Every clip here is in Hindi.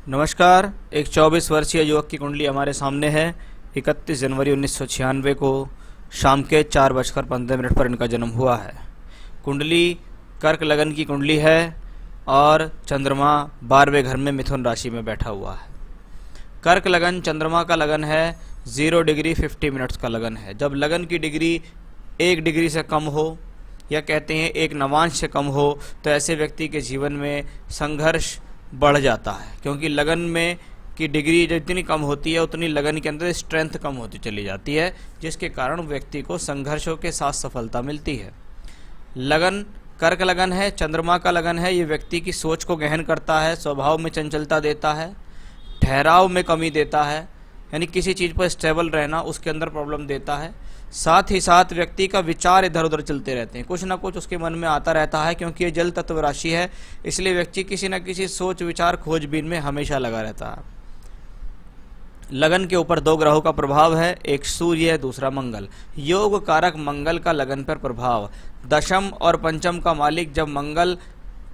नमस्कार। एक 24 वर्षीय युवक की कुंडली हमारे सामने है। 31 जनवरी 1996 को शाम के 4:15 पर इनका जन्म हुआ है। कुंडली कर्क लगन की कुंडली है और चंद्रमा 12वें घर में मिथुन राशि में बैठा हुआ है। कर्क लगन चंद्रमा का लगन है, 0 डिग्री 50 मिनट्स का लगन है। जब लगन की डिग्री 1 डिग्री से कम हो या कहते हैं 1 नवांश से कम हो तो ऐसे व्यक्ति के जीवन में संघर्ष बढ़ जाता है, क्योंकि लगन में की डिग्री जितनी कम होती है उतनी लगन के अंदर स्ट्रेंथ कम होती चली जाती है, जिसके कारण व्यक्ति को संघर्षों के साथ सफलता मिलती है। लगन कर्क लगन है, चंद्रमा का लगन है। ये व्यक्ति की सोच को गहन करता है, स्वभाव में चंचलता देता है, ठहराव में कमी देता है, यानी किसी चीज़ पर स्टेबल रहना उसके अंदर प्रॉब्लम देता है। साथ ही साथ व्यक्ति का विचार इधर उधर चलते रहते हैं, कुछ ना कुछ उसके मन में आता रहता है, क्योंकि ये जल तत्व राशि है, इसलिए व्यक्ति किसी न किसी सोच विचार खोजबीन में हमेशा लगा रहता है। लगन के ऊपर 2 ग्रहों का प्रभाव है, एक सूर्य है, दूसरा मंगल। योग कारक मंगल का लगन पर प्रभाव। दशम और पंचम का मालिक जब मंगल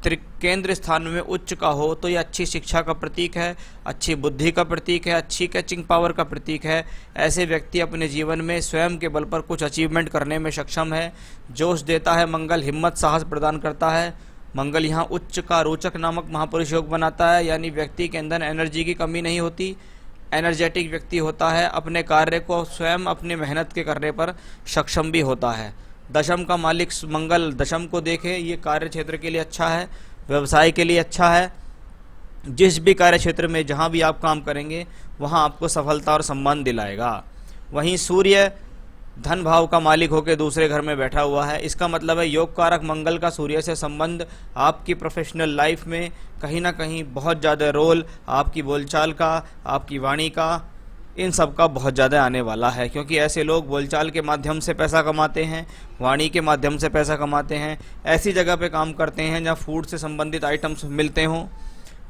त्रिकेंद्र स्थान में उच्च का हो तो यह अच्छी शिक्षा का प्रतीक है, अच्छी बुद्धि का प्रतीक है, अच्छी कैचिंग पावर का प्रतीक है। ऐसे व्यक्ति अपने जीवन में स्वयं के बल पर कुछ अचीवमेंट करने में सक्षम है। जोश देता है मंगल, हिम्मत साहस प्रदान करता है। मंगल यहाँ उच्च का रोचक नामक महापुरुष योग बनाता है, यानी व्यक्ति के अंदर एनर्जी की कमी नहीं होती, एनर्जेटिक व्यक्ति होता है, अपने कार्य को स्वयं अपनी मेहनत के करने पर सक्षम भी होता है। दशम का मालिक मंगल दशम को देखे, ये कार्य क्षेत्र के लिए अच्छा है, व्यवसाय के लिए अच्छा है। जिस भी कार्य क्षेत्र में जहाँ भी आप काम करेंगे वहाँ आपको सफलता और सम्मान दिलाएगा। वहीं सूर्य धन भाव का मालिक होकर दूसरे घर में बैठा हुआ है, इसका मतलब है योग कारक मंगल का सूर्य से संबंध आपकी प्रोफेशनल लाइफ में कहीं ना कहीं बहुत ज़्यादा रोल आपकी बोलचाल का, आपकी वाणी का, इन सब का बहुत ज़्यादा आने वाला है, क्योंकि ऐसे लोग बोलचाल के माध्यम से पैसा कमाते हैं, वाणी के माध्यम से पैसा कमाते हैं, ऐसी जगह पे काम करते हैं जहाँ फूड से संबंधित आइटम्स मिलते हों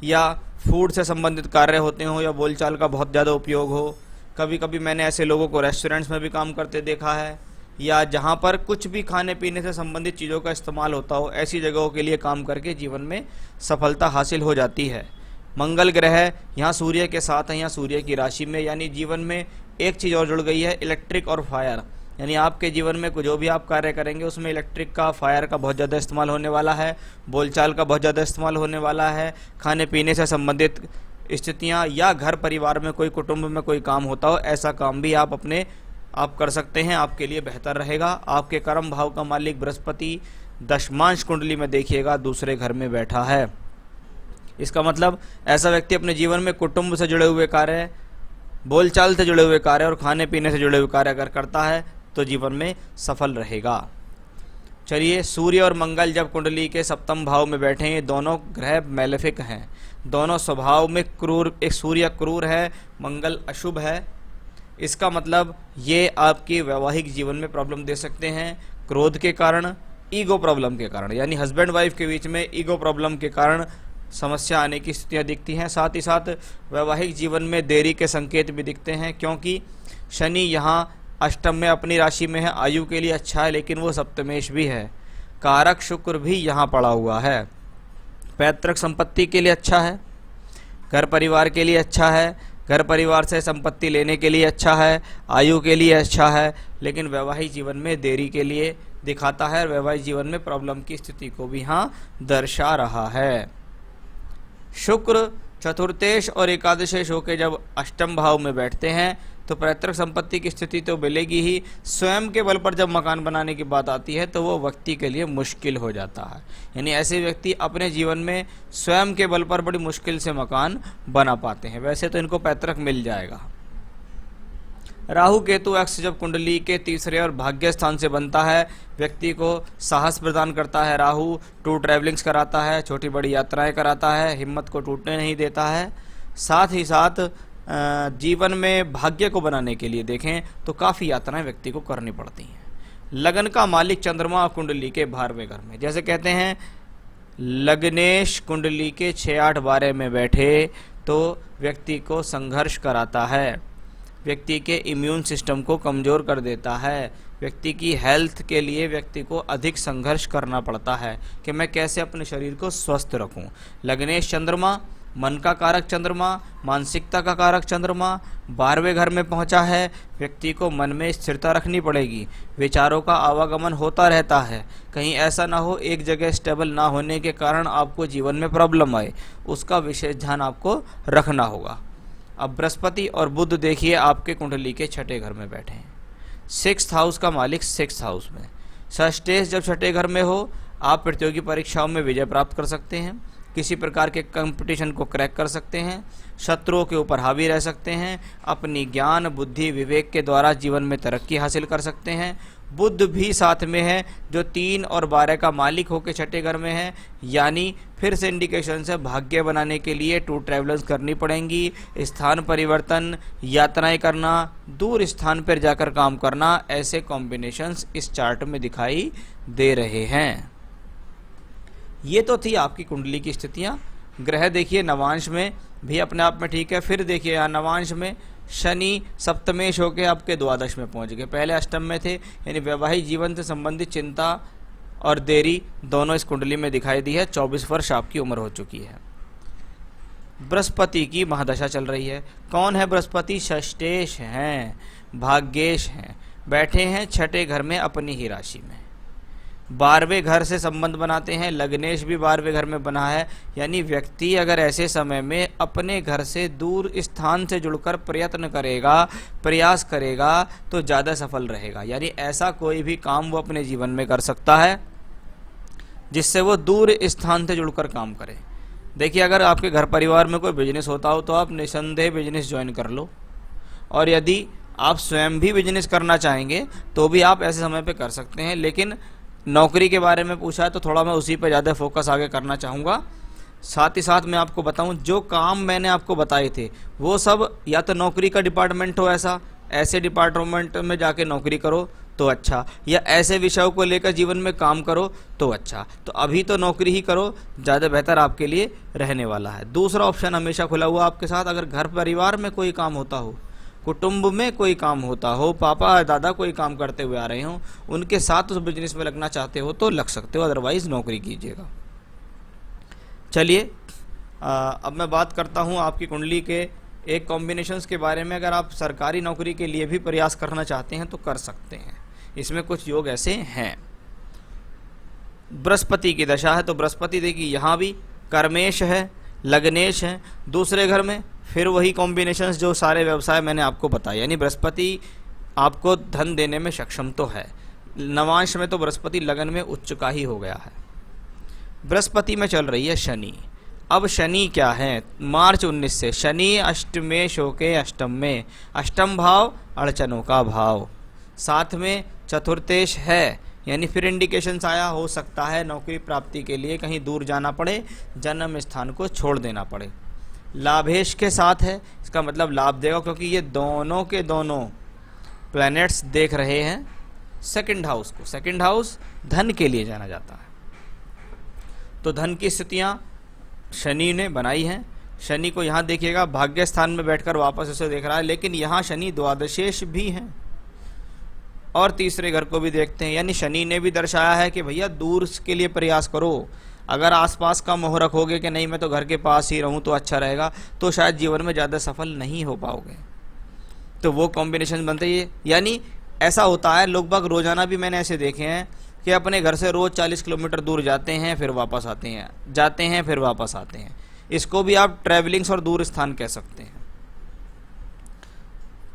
या फूड से संबंधित कार्य होते हों या बोलचाल का बहुत ज़्यादा उपयोग हो। कभी कभी मैंने ऐसे लोगों को रेस्टोरेंट्स में भी काम करते देखा है, या जहाँ पर कुछ भी खाने पीने से संबंधित चीज़ों का इस्तेमाल होता हो, ऐसी जगहों के लिए काम करके जीवन में सफलता हासिल हो जाती है। मंगल ग्रह यहाँ सूर्य के साथ है, यहाँ सूर्य की राशि में, यानी जीवन में एक चीज़ और जुड़ गई है, इलेक्ट्रिक और फायर। यानी आपके जीवन में जो भी आप कार्य करेंगे उसमें इलेक्ट्रिक का, फायर का बहुत ज़्यादा इस्तेमाल होने वाला है, बोलचाल का बहुत ज़्यादा इस्तेमाल होने वाला है। खाने पीने से संबंधित स्थितियाँ या घर परिवार में कोई कुटुंब में कोई काम होता हो, ऐसा काम भी आप कर सकते हैं, आपके लिए बेहतर रहेगा। आपके कर्म भाव का मालिक बृहस्पति दशमांश कुंडली में देखिएगा दूसरे घर में बैठा है। इसका मतलब ऐसा व्यक्ति अपने जीवन में कुटुंब से जुड़े हुए कार्य, बोलचाल से जुड़े हुए कार्य और खाने पीने से जुड़े हुए कार्य अगर करता है तो जीवन में सफल रहेगा। चलिए, सूर्य और मंगल जब कुंडली के सप्तम भाव में बैठे हैं, दोनों ग्रह मैलेफिक हैं, दोनों स्वभाव में क्रूर, एक सूर्य क्रूर है, मंगल अशुभ है। इसका मतलब ये आपके वैवाहिक जीवन में प्रॉब्लम दे सकते हैं, क्रोध के कारण, ईगो प्रॉब्लम के कारण, यानी हस्बैंड वाइफ के बीच में ईगो प्रॉब्लम के कारण समस्या आने की स्थितियाँ दिखती हैं। साथ ही साथ वैवाहिक जीवन में देरी के संकेत भी दिखते हैं, क्योंकि शनि यहाँ अष्टम में अपनी राशि में है, आयु के लिए अच्छा है, लेकिन वो सप्तमेश भी है। कारक शुक्र भी यहाँ पड़ा हुआ है, पैतृक संपत्ति के लिए अच्छा है, घर परिवार के लिए अच्छा है, घर परिवार से संपत्ति लेने के लिए अच्छा है, आयु के लिए अच्छा है, लेकिन वैवाहिक जीवन में देरी के लिए दिखाता है, वैवाहिक जीवन में प्रॉब्लम की स्थिति को भी यहाँ दर्शा रहा है। शुक्र चतुर्थेश और एकादशेश होकर जब अष्टम भाव में बैठते हैं तो पैतृक संपत्ति की स्थिति तो मिलेगी ही, स्वयं के बल पर जब मकान बनाने की बात आती है तो वो व्यक्ति के लिए मुश्किल हो जाता है। यानी ऐसे व्यक्ति अपने जीवन में स्वयं के बल पर बड़ी मुश्किल से मकान बना पाते हैं। वैसे तो इनको पैतृक मिल जाएगा। राहु केतु अक्ष जब कुंडली के तीसरे और भाग्य स्थान से बनता है, व्यक्ति को साहस प्रदान करता है। राहु टूर ट्रैवलिंग्स कराता है, छोटी बड़ी यात्राएं कराता है, हिम्मत को टूटने नहीं देता है। साथ ही साथ जीवन में भाग्य को बनाने के लिए देखें तो काफ़ी यात्राएं व्यक्ति को करनी पड़ती हैं। लगन का मालिक चंद्रमा कुंडली के 12वें घर में, जैसे कहते हैं लग्नेश कुंडली के 6, 8, 12 में बैठे तो व्यक्ति को संघर्ष कराता है, व्यक्ति के इम्यून सिस्टम को कमज़ोर कर देता है, व्यक्ति की हेल्थ के लिए व्यक्ति को अधिक संघर्ष करना पड़ता है कि मैं कैसे अपने शरीर को स्वस्थ रखूं। लग्नेश चंद्रमा मन का कारक चंद्रमा, मानसिकता का कारक चंद्रमा 12वें घर में पहुंचा है। व्यक्ति को मन में स्थिरता रखनी पड़ेगी, विचारों का आवागमन होता रहता है। कहीं ऐसा ना हो एक जगह स्टेबल ना होने के कारण आपको जीवन में प्रॉब्लम आए, उसका विशेष ध्यान आपको रखना होगा। अब बृहस्पति और बुध देखिए आपके कुंडली के छठे घर में बैठे हैं। 6th हाउस का मालिक 6th हाउस में। षष्ठेश जब छठे घर में हो, आप प्रतियोगी परीक्षाओं में विजय प्राप्त कर सकते हैं, किसी प्रकार के कंपटीशन को क्रैक कर सकते हैं, शत्रुओं के ऊपर हावी रह सकते हैं, अपनी ज्ञान बुद्धि विवेक के द्वारा जीवन में तरक्की हासिल कर सकते हैं। बुध भी साथ में है जो 3 और 12 का मालिक होकर छठे घर में है, यानी फिर से इंडिकेशन से भाग्य बनाने के लिए टूर ट्रैवल्स करनी पड़ेंगी, स्थान परिवर्तन, यात्राएं करना, दूर स्थान पर जाकर काम करना, ऐसे कॉम्बिनेशंस इस चार्ट में दिखाई दे रहे हैं। ये तो थी आपकी कुंडली की स्थितियाँ। ग्रह देखिए नवांश में भी अपने आप में ठीक है। फिर देखिए यहाँ नवांश में शनि सप्तमेश होकर आपके द्वादश में पहुँच गए, पहले अष्टम में थे, यानी वैवाहिक जीवन से संबंधित चिंता और देरी दोनों इस कुंडली में दिखाई दी है। 24 वर्ष आपकी उम्र हो चुकी है। बृहस्पति की महादशा चल रही है। कौन है बृहस्पति? षष्ठेश हैं, भाग्येश हैं, बैठे हैं छठे घर में अपनी ही राशि में। 12वें घर से संबंध बनाते हैं, लग्नेश भी 12वें घर में बना है, यानी व्यक्ति अगर ऐसे समय में अपने घर से दूर स्थान से जुड़कर प्रयत्न करेगा, प्रयास करेगा तो ज़्यादा सफल रहेगा। यानी ऐसा कोई भी काम वो अपने जीवन में कर सकता है जिससे वो दूर स्थान से जुड़कर काम करे। देखिए अगर आपके घर परिवार में कोई बिजनेस होता हो तो आप निसंदेह बिजनेस ज्वाइन कर लो, और यदि आप स्वयं भी बिजनेस करना चाहेंगे तो भी आप ऐसे समय पे कर सकते हैं। लेकिन नौकरी के बारे में पूछा है तो थोड़ा मैं उसी पर ज़्यादा फोकस आगे करना चाहूँगा। साथ ही साथ मैं आपको बताऊं, जो काम मैंने आपको बताए थे वो सब या तो नौकरी का डिपार्टमेंट हो, ऐसे डिपार्टमेंट में जाके नौकरी करो तो अच्छा, या ऐसे विषयों को लेकर जीवन में काम करो तो अच्छा। तो अभी तो नौकरी ही करो, ज़्यादा बेहतर आपके लिए रहने वाला है। दूसरा ऑप्शन हमेशा खुला हुआ आपके साथ, अगर घर परिवार में कोई काम होता हो, कुटुंब में कोई काम होता हो, पापा दादा कोई काम करते हुए आ रहे हों, उनके साथ उस बिजनेस में लगना चाहते हो तो लग सकते हो, अदरवाइज नौकरी कीजिएगा। चलिए अब मैं बात करता हूँ आपकी कुंडली के एक कॉम्बिनेशंस के बारे में। अगर आप सरकारी नौकरी के लिए भी प्रयास करना चाहते हैं तो कर सकते हैं, इसमें कुछ योग ऐसे हैं। बृहस्पति की दशा है तो बृहस्पति देखिए यहाँ भी कर्मेश है, लग्नेश है, दूसरे घर में फिर वही कॉम्बिनेशंस जो सारे व्यवसाय मैंने आपको बताए, यानी बृहस्पति आपको धन देने में सक्षम तो है। नवांश में तो बृहस्पति लगन में उच्च का ही हो गया है। बृहस्पति में चल रही है शनि। अब शनि क्या है? मार्च 19 से शनि अष्टमेश होके अष्टम में, अष्टम भाव अड़चनों का भाव, साथ में चतुर्थेश है, यानी फिर इंडिकेशंस आया हो सकता है नौकरी प्राप्ति के लिए कहीं दूर जाना पड़े, जन्म स्थान को छोड़ देना पड़े। लाभेश के साथ है, इसका मतलब लाभ देगा क्योंकि ये दोनों के दोनों प्लैनेट्स देख रहे हैं सेकंड हाउस को। सेकंड हाउस धन के लिए जाना जाता है, तो धन की स्थितियाँ शनि ने बनाई हैं। शनि को यहाँ देखिएगा भाग्य स्थान में बैठकर वापस उसे देख रहा है, लेकिन यहाँ शनि द्वादशेश भी हैं और तीसरे घर को भी देखते हैं, यानी शनि ने भी दर्शाया है कि भैया दूर के लिए प्रयास करो। अगर आसपास का मोह रखोगे कि नहीं मैं तो घर के पास ही रहूं तो अच्छा रहेगा, तो शायद जीवन में ज़्यादा सफल नहीं हो पाओगे। तो वो कॉम्बिनेशन बनते ही, यानी ऐसा होता है लोग बाग रोजाना भी मैंने ऐसे देखे हैं कि अपने घर से रोज़ 40 किलोमीटर दूर जाते हैं फिर वापस आते हैं, जाते हैं फिर वापस आते हैं। इसको भी आप ट्रैवलिंग्स और दूर स्थान कह सकते हैं।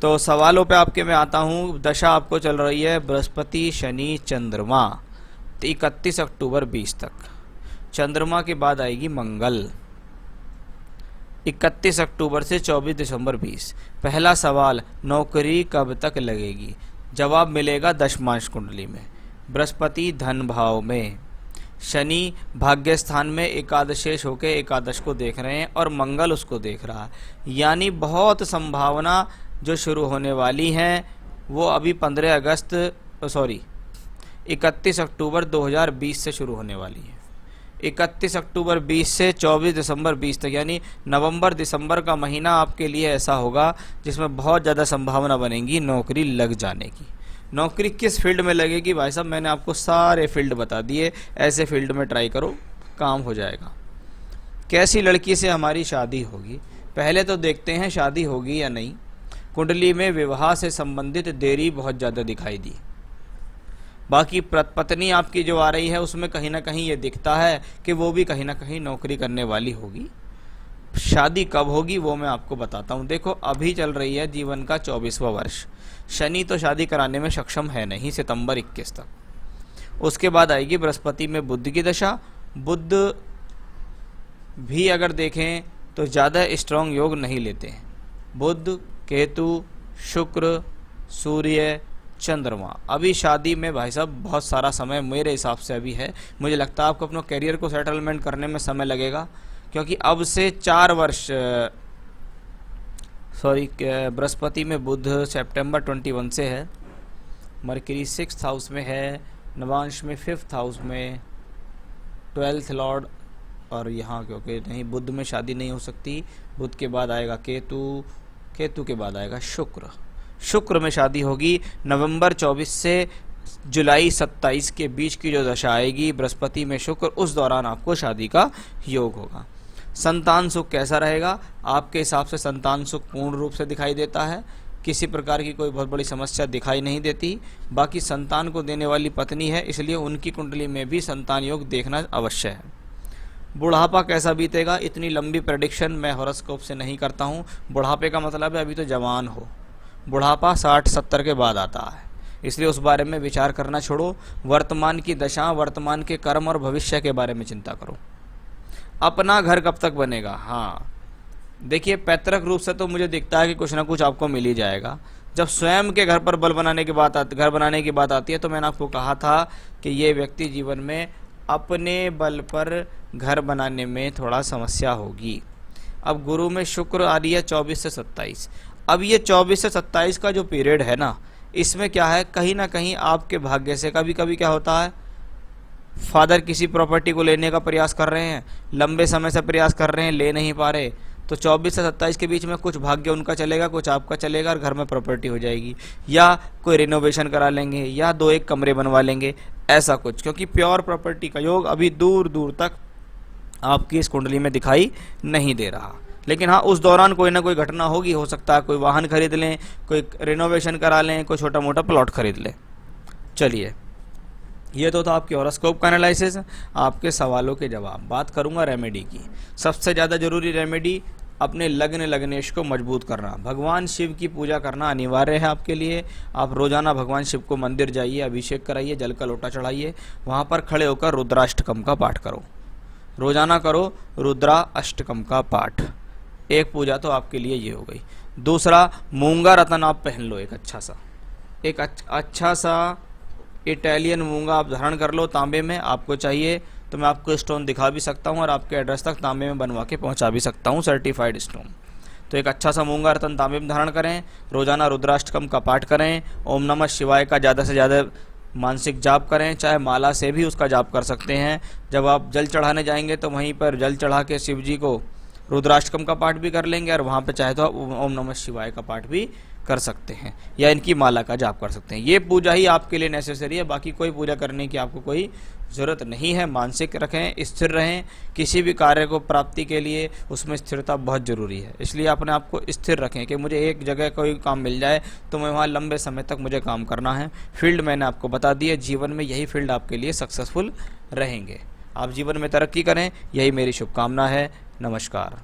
तो सवालों पे आपके मैं आता हूँ। दशा आपको चल रही है बृहस्पति शनि चंद्रमा 31 अक्टूबर 20 तक। चंद्रमा के बाद आएगी मंगल 31 अक्टूबर से 24 दिसंबर 20। पहला सवाल, नौकरी कब तक लगेगी? जवाब मिलेगा दशमांश कुंडली में। बृहस्पति धन भाव में, शनि भाग्य स्थान में एकादशेश होकर एकादश को देख रहे हैं और मंगल उसको देख रहा है, यानी बहुत संभावना जो शुरू होने वाली हैं वो अभी 31 अक्टूबर 2020 से शुरू होने वाली है। 31 अक्टूबर 20 से 24 दिसंबर 20 तक, यानी नवंबर दिसंबर का महीना आपके लिए ऐसा होगा जिसमें बहुत ज़्यादा संभावना बनेगी नौकरी लग जाने की। नौकरी किस फील्ड में लगेगी भाई साहब, मैंने आपको सारे फील्ड बता दिए, ऐसे फील्ड में ट्राई करो काम हो जाएगा। कैसी लड़की से हमारी शादी होगी। पहले तो देखते हैं शादी होगी या नहीं। कुंडली में विवाह से संबंधित देरी बहुत ज़्यादा दिखाई दी। बाकी पत्नी आपकी जो आ रही है उसमें कहीं ना कहीं ये दिखता है कि वो भी कहीं ना कहीं नौकरी करने वाली होगी। शादी कब होगी वो मैं आपको बताता हूँ। देखो अभी चल रही है जीवन का 24वां वर्ष। शनि तो शादी कराने में सक्षम है नहीं सितंबर 21 तक। उसके बाद आएगी बृहस्पति में बुध की दशा। बुध भी अगर देखें तो ज़्यादा स्ट्रांग योग नहीं लेते हैं। बुध, केतु, शुक्र, सूर्य, चंद्रमा। अभी शादी में भाई साहब बहुत सारा समय मेरे हिसाब से अभी है। मुझे लगता है आपको अपने करियर को सेटलमेंट करने में समय लगेगा, क्योंकि अब से 4 वर्ष बृहस्पति में बुध सितंबर 21 से है, मरकरी 6th हाउस में है, नवांश में 5th हाउस में, 12th लॉर्ड, और यहाँ क्योंकि नहीं बुध में शादी नहीं हो सकती। बुध के बाद आएगा केतु, केतु के बाद आएगा शुक्र। शुक्र में शादी होगी नवंबर 24 से जुलाई 27 के बीच की जो दशा आएगी बृहस्पति में शुक्र, उस दौरान आपको शादी का योग होगा। संतान सुख कैसा रहेगा आपके हिसाब से? संतान सुख पूर्ण रूप से दिखाई देता है, किसी प्रकार की कोई बहुत बड़ी समस्या दिखाई नहीं देती। बाकी संतान को देने वाली पत्नी है, इसलिए उनकी कुंडली में भी संतान योग देखना अवश्य है। बुढ़ापा कैसा बीतेगा, इतनी लंबी प्रेडिक्शन मैं हॉरोस्कोप से नहीं करता हूँ। बुढ़ापे का मतलब है अभी तो जवान हो। बुढ़ापा 60-70 के बाद आता है, इसलिए उस बारे में विचार करना छोड़ो। वर्तमान की दशा, वर्तमान के कर्म और भविष्य के बारे में चिंता करो। अपना घर कब तक बनेगा? हाँ देखिए, पैतृक रूप से तो मुझे दिखता है कि कुछ ना कुछ आपको मिल ही जाएगा। जब स्वयं के घर पर घर बनाने की बात आती है तो मैंने आपको कहा था कि ये व्यक्ति जीवन में अपने बल पर घर बनाने में थोड़ा समस्या होगी। अब गुरु में शुक्र आ रही है 24 से 27। अब ये 24 से 27 का जो पीरियड है ना, इसमें क्या है, कहीं ना कहीं आपके भाग्य से कभी कभी क्या होता है, फादर किसी प्रॉपर्टी को लेने का प्रयास कर रहे हैं, लंबे समय से प्रयास कर रहे हैं, ले नहीं पा रहे, तो 24 से 27 के बीच में कुछ भाग्य उनका चलेगा, कुछ आपका चलेगा और घर में प्रॉपर्टी हो जाएगी, या कोई रिनोवेशन करा लेंगे, या 2-1 कमरे बनवा लेंगे, ऐसा कुछ। क्योंकि प्योर प्रॉपर्टी का योग अभी दूर दूर तक आपकी इस कुंडली में दिखाई नहीं दे रहा। लेकिन हाँ, उस दौरान कोई ना कोई घटना होगी। हो सकता है कोई वाहन खरीद लें, कोई रिनोवेशन करा लें, कोई छोटा मोटा प्लॉट खरीद लें। चलिए, ये तो था आपके हॉरोस्कोप का एनालिसिस, आपके सवालों के जवाब। बात करूंगा रेमेडी की। सबसे ज़्यादा जरूरी रेमेडी अपने लग्नेश को मजबूत करना। भगवान शिव की पूजा करना अनिवार्य है आपके लिए। आप रोजाना भगवान शिव को मंदिर जाइए, अभिषेक कराइए, जल का लोटा चढ़ाइए, वहाँ पर खड़े होकर रुद्राष्टकम का पाठ करो। रोजाना करो रुद्रा अष्टकम का पाठ। एक पूजा तो आपके लिए ये हो गई। दूसरा, मूंगा रतन आप पहन लो, एक अच्छा सा इटालियन मूंगा आप धारण कर लो तांबे में। आपको चाहिए तो मैं आपको स्टोन दिखा भी सकता हूँ और आपके एड्रेस तक तांबे में बनवा के पहुँचा भी सकता हूँ, सर्टिफाइड स्टोन। तो एक अच्छा सा मूंगा रतन तांबे में धारण करें, रोजाना रुद्राष्टकम का पाठ करें, ओम नमः शिवाय का ज़्यादा से ज़्यादा मानसिक जाप करें, चाहे माला से भी उसका जाप कर सकते हैं। जब आप जल चढ़ाने जाएंगे तो वहीं पर जल चढ़ा के शिव जी को रुद्राष्टकम का पाठ भी कर लेंगे, और वहाँ पे चाहे तो आप ओम नमः शिवाय का पाठ भी कर सकते हैं, या इनकी माला का जाप कर सकते हैं। ये पूजा ही आपके लिए नेसेसरी है, बाकी कोई पूजा करने की आपको कोई ज़रूरत नहीं है। मानसिक रखें, स्थिर रहें। किसी भी कार्य को प्राप्ति के लिए उसमें स्थिरता बहुत ज़रूरी है, इसलिए अपने आप को स्थिर रखें कि मुझे एक जगह कोई काम मिल जाए तो मैं वहाँ लंबे समय तक मुझे काम करना है। फील्ड मैंने आपको बता दी है, जीवन में यही फील्ड आपके लिए सक्सेसफुल रहेंगे। आप जीवन में तरक्की करें, यही मेरी शुभकामना है। नमस्कार।